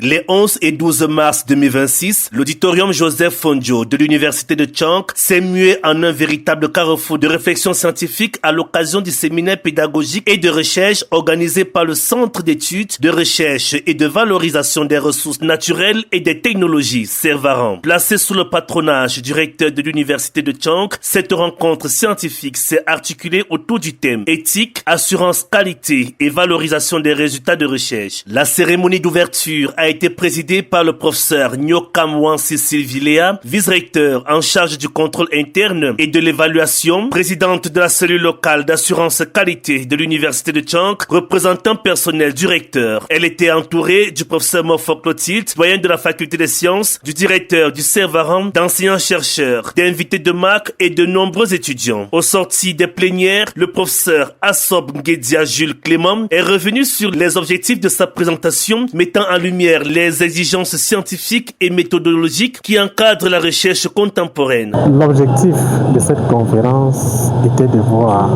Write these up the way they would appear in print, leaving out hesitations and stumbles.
Les 11 et 12 mars 2026, l'auditorium Joseph Fondjo de l'université de Tchang s'est mué en un véritable carrefour de réflexion scientifique à l'occasion du séminaire pédagogique et de recherche organisé par le Centre d'études, de recherche et de valorisation des ressources naturelles et des technologies Servaran. Placé sous le patronage du recteur de l'université de Tchang, cette rencontre scientifique s'est articulée autour du thème éthique, assurance qualité et valorisation des résultats de recherche. La cérémonie d'ouverture a été présidée par le professeur Nyokam Cécile Villéa, vice-recteur en charge du contrôle interne et de l'évaluation, présidente de la cellule locale d'assurance qualité de l'université de Tchang, représentant personnel du recteur. Elle était entourée du professeur Morfo Clotilde, doyen de la faculté des sciences, du directeur du Servaran, d'enseignants-chercheurs, d'invités de marque et de nombreux étudiants. Au sorti des plénières, le professeur Assob Nguedia Jules Clément est revenu sur les objectifs de sa présentation, mettant en lumière les exigences scientifiques et méthodologiques qui encadrent la recherche contemporaine. L'objectif de cette conférence était de voir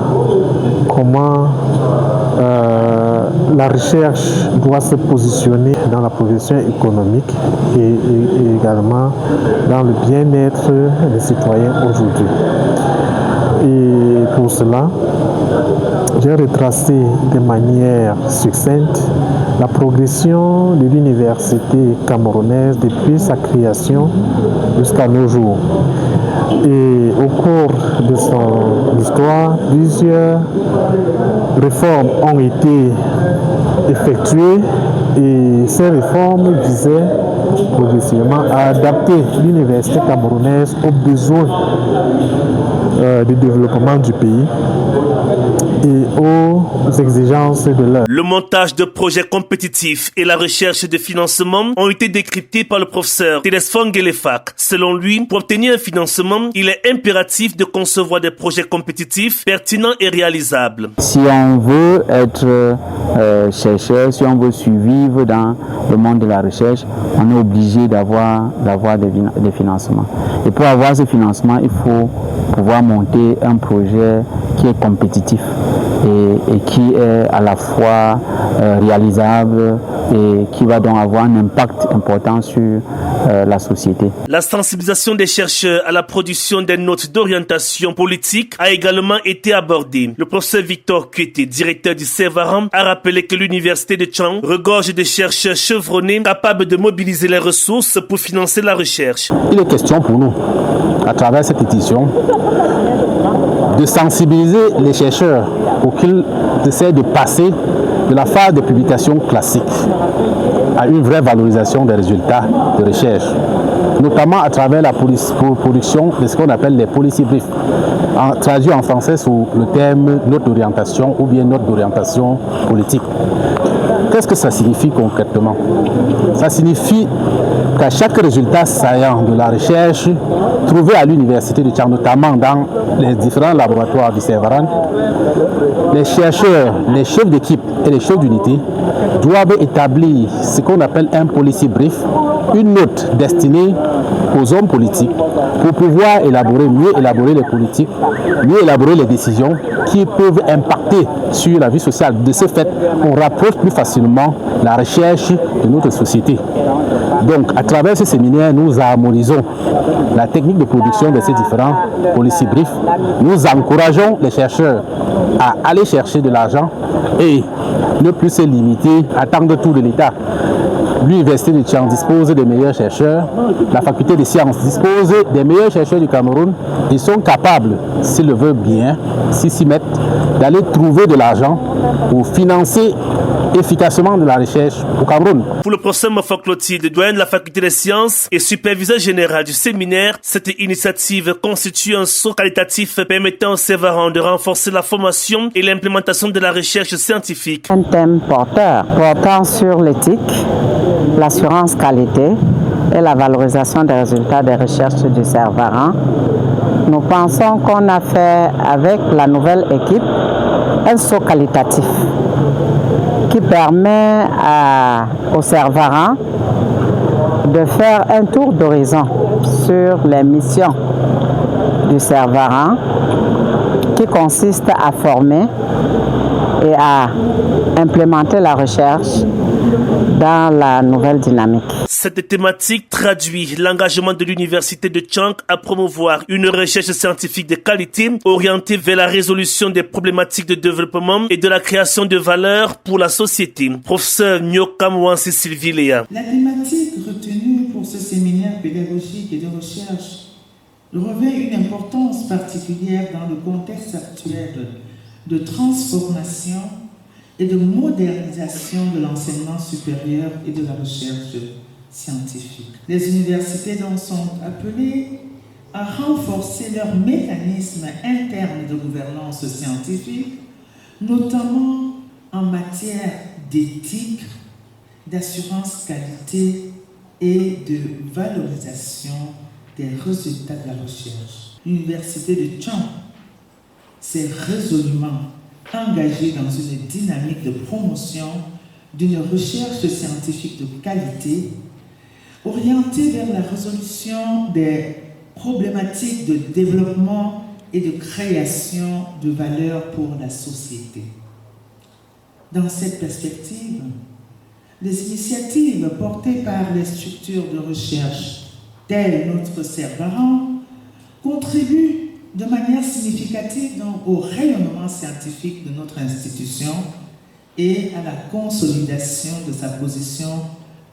comment la recherche doit se positionner dans la progression économique et également dans le bien-être des citoyens aujourd'hui. Et pour cela, j'ai retracé de manière succincte la progression de l'université camerounaise depuis sa création jusqu'à nos jours. Et au cours de son histoire, plusieurs réformes ont été effectuées et ces réformes visaient progressivement à adapter l'université camerounaise aux besoins du développement du pays et aux exigences de l'heure. Le montage de projets compétitifs et la recherche de financement ont été décryptés par le professeur Télésphore Ngelefak. Selon lui, pour obtenir un financement, il est impératif de concevoir des projets compétitifs, pertinents et réalisables. Si on veut être chercheur, si on veut survivre dans le monde de la recherche, on est obligé d'avoir des financements. Et pour avoir ce financement, il faut pouvoir monter un projet qui est compétitif et qui est à la fois réalisable et qui va donc avoir un impact important sur la société. La sensibilisation des chercheurs à la production des notes d'orientation politique a également été abordée. Le professeur Victor Kuete, directeur du Servaran, a rappelé que l'université de Tchang regorge de chercheurs chevronnés capables de mobiliser les ressources pour financer la recherche. Il est question pour nous, à travers cette édition, de sensibiliser les chercheurs pour qu'ils essaient de passer de la phase de publication classique à une vraie valorisation des résultats de recherche, notamment à travers la production de ce qu'on appelle les policy briefs, traduit en français sous le terme note d'orientation ou bien note d'orientation politique. Qu'est-ce que ça signifie concrètement? Ça signifie qu'à chaque résultat saillant de la recherche trouvé à l'université de Tchang, notamment dans les différents laboratoires du Servaran, les chercheurs, les chefs d'équipe et les chefs d'unité doivent établir ce qu'on appelle un policy brief, une note destinée aux hommes politiques pour pouvoir mieux élaborer les politiques, mieux élaborer les décisions qui peuvent impacter sur la vie sociale. De ce fait, on rapproche plus facilement la recherche de notre société. Donc, à travers ce séminaire, nous harmonisons la technique de production de ces différents policy briefs. Nous encourageons les chercheurs à aller chercher de l'argent et ne plus se limiter à attendre tout de l'État. L'université de Tchang dispose des meilleurs chercheurs, la faculté des sciences dispose des meilleurs chercheurs du Cameroun. Ils sont capables, s'ils le veulent bien, s'ils s'y mettent, d'aller trouver de l'argent pour financer efficacement de la recherche au Cameroun. Pour le professeur Morfo Clotilde, doyen de la faculté des sciences et superviseur général du séminaire, cette initiative constitue un saut qualitatif permettant aux Servarans de renforcer la formation et l'implémentation de la recherche scientifique. Un thème portant sur l'éthique, l'assurance qualité et la valorisation des résultats des recherches du Servaran. Nous pensons qu'on a fait avec la nouvelle équipe un saut qualitatif qui permet au Servaran de faire un tour d'horizon sur les missions du Servaran qui consiste à former et à implémenter la recherche dans la nouvelle dynamique. Cette thématique traduit l'engagement de l'Université de Tchang à promouvoir une recherche scientifique de qualité orientée vers la résolution des problématiques de développement et de la création de valeur pour la société. Professeur Nyokamwansi Sylvie Léa. La thématique retenue pour ce séminaire pédagogique et de recherche revêt une importance particulière dans le contexte actuel de transformation et de modernisation de l'enseignement supérieur et de la recherche scientifique. Les universités donc sont appelées à renforcer leurs mécanismes internes de gouvernance scientifique, notamment en matière d'éthique, d'assurance qualité et de valorisation des résultats de la recherche. L'Université de Tchang s'est résolument engagée dans une dynamique de promotion d'une recherche scientifique de qualité orientée vers la résolution des problématiques de développement et de création de valeur pour la société. Dans cette perspective, les initiatives portées par les structures de recherche telles notre Cervaran contribuent de manière significative donc, au rayonnement scientifique de notre institution et à la consolidation de sa position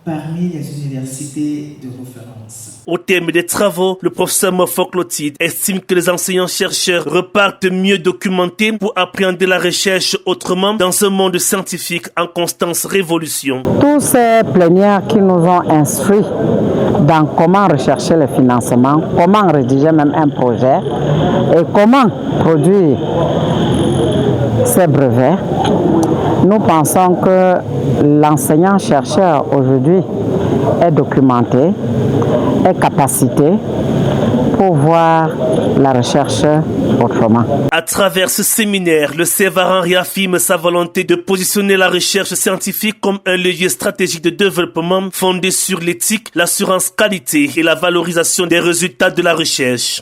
parmi les universités de référence. Au terme des travaux, le professeur Mofok Lotid estime que les enseignants-chercheurs repartent mieux documentés pour appréhender la recherche autrement dans un monde scientifique en constante révolution. Tous ces plénières qui nous ont instruits dans comment rechercher le financement, comment rédiger même un projet et comment produire ces brevets, nous pensons que l'enseignant-chercheur aujourd'hui est documenté, est capacité pour voir la recherche autrement. À travers ce séminaire, le Cervaran réaffirme sa volonté de positionner la recherche scientifique comme un levier stratégique de développement fondé sur l'éthique, l'assurance qualité et la valorisation des résultats de la recherche.